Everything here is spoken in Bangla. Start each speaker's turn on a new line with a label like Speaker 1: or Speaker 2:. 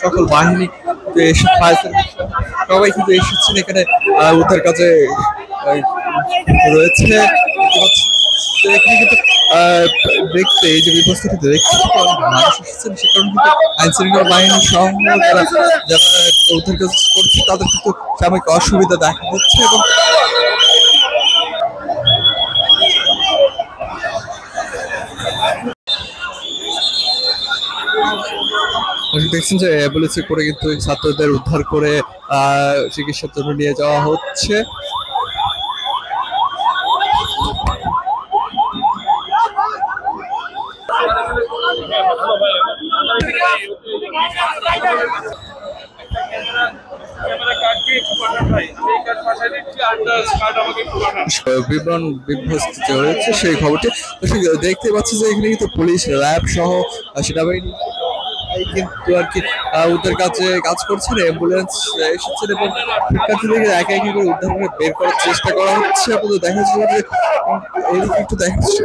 Speaker 1: সকল বাহিনী এসব ফায়ার সার্ভিস সবাই কিন্তু এসেছেন এখানে উদ্ধার কাজে আহ, রয়েছে। দেখতে পাচ্ছি যে এখানে কিন্তু আহ, দেখতে এই যে বিপস্থিতিতে দেখতে কিন্তু অনেক মানুষ এসেছেন, সে কারণে কিন্তু আইন শৃঙ্খলা বাহিনী সহ যারা যারা উদ্ধার কাজ করছে তাদের কিন্তু সাময়িক অসুবিধা দেখা দিচ্ছে। এবং দেখছেন যে অ্যাম্বুলেন্সে করে কিন্তু এই ছাত্রদের উদ্ধার করে চিকিৎসার জন্য নিয়ে যাওয়া হচ্ছে। বিবরণ বিভ্রস্ত হয়েছে সেই খবরটি দেখতে পাচ্ছি যে এখানে কিন্তু পুলিশ র্যাব সহ সেনাবাহিনী কিন্তু আর কি উদ্ধার কাজে কাজ করছেন, অ্যাম্বুলেন্স এসেছেন এবং শিক্ষার্থীদের একে একে করে উদ্ধার করে বের করার চেষ্টা করা হচ্ছে। আপনাদের দেখা যাচ্ছে যে এদিকে একটু দেখা যাচ্ছে